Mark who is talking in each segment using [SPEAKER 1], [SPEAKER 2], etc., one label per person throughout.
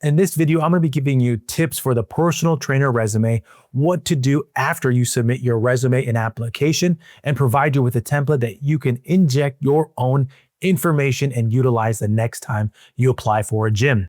[SPEAKER 1] In this video, I'm going to be giving you tips for the personal trainer resume, what to do after you submit your resume and application, and provide you with a template that you can inject your own information and utilize the next time you apply for a gym.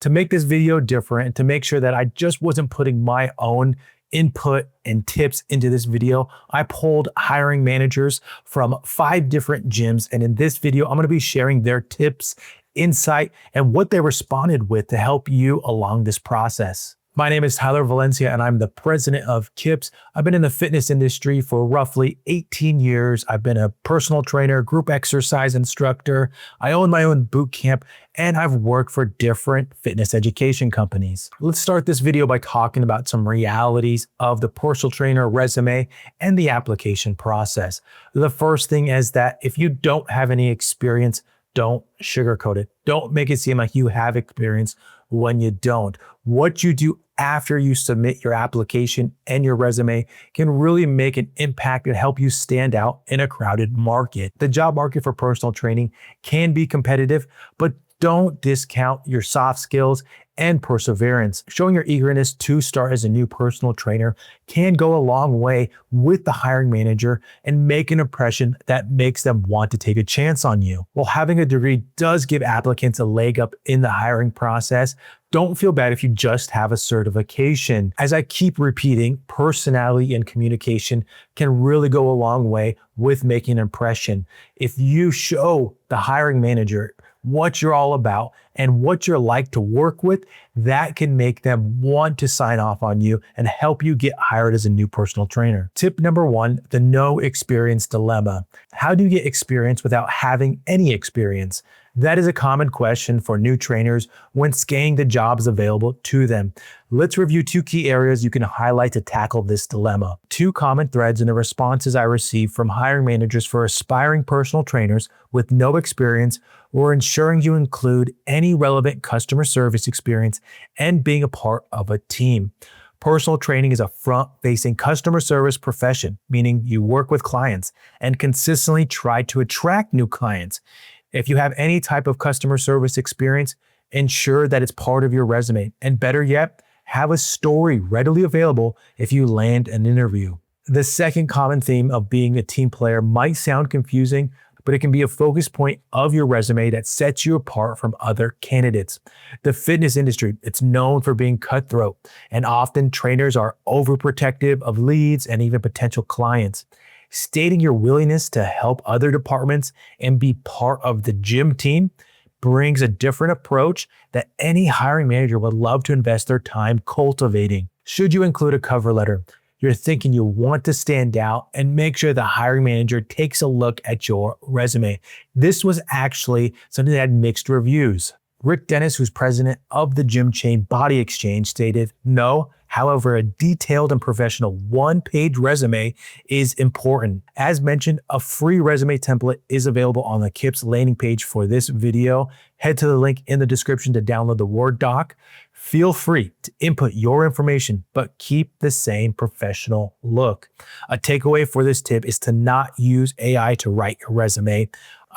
[SPEAKER 1] To make this video different and to make sure that I just wasn't putting my own input and tips into this video, I polled hiring managers from 5 different gyms. And in this video, I'm going to be sharing their tips, insight, and what they responded with to help you along this process. My name is Tyler Valencia, and I'm the president of KIPS. I've been in the fitness industry for roughly 18 years. I've been a personal trainer, group exercise instructor. I own my own boot camp, and I've worked for different fitness education companies. Let's start this video by talking about some realities of the personal trainer resume and the application process. The first thing is that if you don't have any experience, don't sugarcoat it. Don't make it seem like you have experience when you don't. What you do after you submit your application and your resume can really make an impact and help you stand out in a crowded market. The job market for personal training can be competitive, but don't discount your soft skills and perseverance. Showing your eagerness to start as a new personal trainer can go a long way with the hiring manager and make an impression that makes them want to take a chance on you. While having a degree does give applicants a leg up in the hiring process, don't feel bad if you just have a certification. As I keep repeating, personality and communication can really go a long way with making an impression. If you show the hiring manager what you're all about and what you're like to work with, that can make them want to sign off on you and help you get hired as a new personal trainer. Tip number 1, the no experience dilemma. How do you get experience without having any experience? That is a common question for new trainers when scanning the jobs available to them. Let's review 2 key areas you can highlight to tackle this dilemma. 2 common threads in the responses I received from hiring managers for aspiring personal trainers with no experience were ensuring you include any relevant customer service experience and being a part of a team. Personal training is a front-facing customer service profession, meaning you work with clients and consistently try to attract new clients. If you have any type of customer service experience, ensure that it's part of your resume. And better yet, have a story readily available if you land an interview. The second common theme of being a team player might sound confusing, but it can be a focus point of your resume that sets you apart from other candidates. The fitness industry, it's known for being cutthroat, and often trainers are overprotective of leads and even potential clients. Stating your willingness to help other departments and be part of the gym team brings a different approach that any hiring manager would love to invest their time cultivating. Should you include a cover letter, you're thinking you want to stand out and make sure the hiring manager takes a look at your resume. This was actually something that had mixed reviews. Rick Dennis, who's president of the gym chain Body Xchange, stated, "No, however, a detailed and professional 1-page resume is important." As mentioned, a free resume template is available on the KIPS landing page for this video. Head to the link in the description to download the Word doc. Feel free to input your information, but keep the same professional look. A takeaway for this tip is to not use AI to write your resume.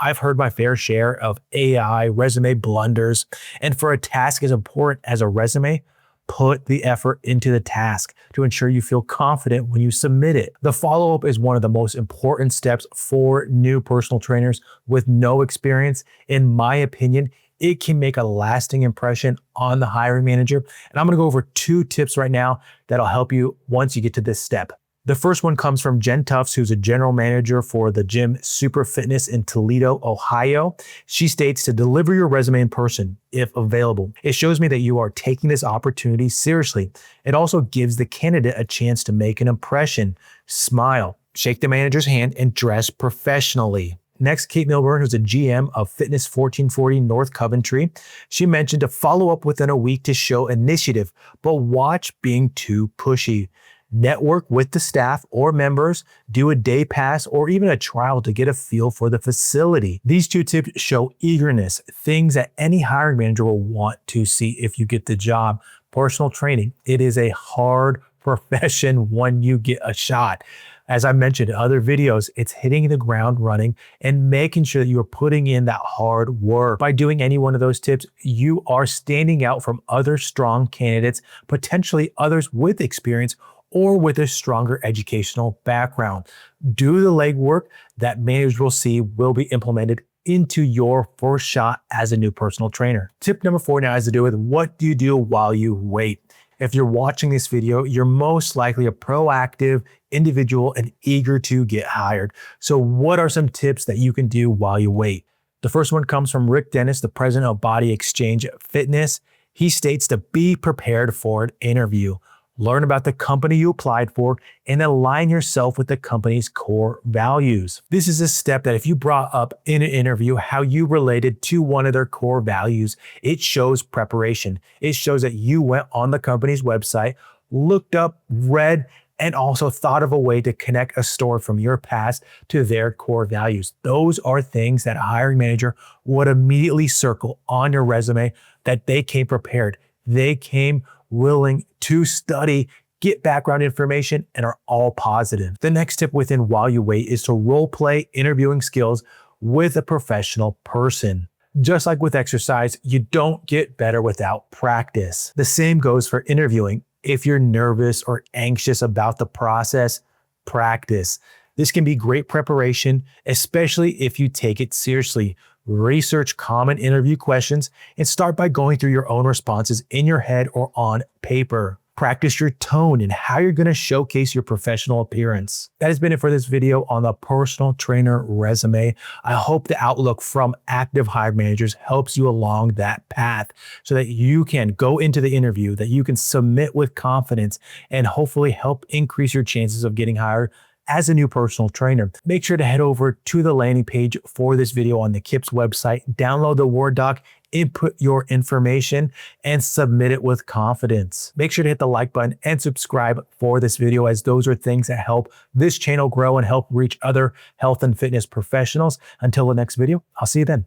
[SPEAKER 1] I've heard my fair share of AI resume blunders, and for a task as important as a resume, put the effort into the task to ensure you feel confident when you submit it. The follow-up is one of the most important steps for new personal trainers with no experience. In my opinion, it can make a lasting impression on the hiring manager. And I'm going to go over 2 tips right now that'll help you once you get to this step. The first one comes from Jen Tufts, who's a general manager for the gym Super Fitness in Toledo, Ohio. She states to deliver your resume in person if available. It shows me that you are taking this opportunity seriously. It also gives the candidate a chance to make an impression. Smile, shake the manager's hand, and dress professionally. Next, Kate Milburn, who's a GM of Fitness 1440 North Coventry. She mentioned to follow up within a week to show initiative, but watch being too pushy. Network with the staff or members, do a day pass or even a trial to get a feel for the facility. These 2 tips show eagerness, things that any hiring manager will want to see if you get the job. Personal training, it is a hard profession when you get a shot. As I mentioned in other videos, it's hitting the ground running and making sure that you are putting in that hard work. By doing any one of those tips, you are standing out from other strong candidates, potentially others with experience or with a stronger educational background. Do the legwork that managers will see will be implemented into your first shot as a new personal trainer. Tip number 4 now has to do with what do you do while you wait. If you're watching this video, you're most likely a proactive individual and eager to get hired. So what are some tips that you can do while you wait? The first one comes from Rick Dennis, the president of Body Xchange Fitness. He states to be prepared for an interview. Learn about the company you applied for and align yourself with the company's core values. This is a step that if you brought up in an interview how you related to one of their core values, it shows preparation. It shows that you went on the company's website, looked up, read, and also thought of a way to connect a story from your past to their core values. Those are things that a hiring manager would immediately circle on your resume that they came prepared. They came willing to study, get background information, and are all positive. The next tip within while you wait is to role play interviewing skills with a professional person. Just like with exercise, you don't get better without practice. The same goes for interviewing. If you're nervous or anxious about the process, practice. This can be great preparation, especially if you take it seriously. Research common interview questions and start by going through your own responses in your head or on paper. Practice your tone and how you're going to showcase your professional appearance. That has been it for this video on the personal trainer resume. I hope the outlook from active hiring managers helps you along that path so that you can go into the interview, that you can submit with confidence and hopefully help increase your chances of getting hired as a new personal trainer. Make sure to head over to the landing page for this video on the KIPS website, download the Word doc, input your information, and submit it with confidence. Make sure to hit the like button and subscribe for this video, as those are things that help this channel grow and help reach other health and fitness professionals. Until the next video, I'll see you then.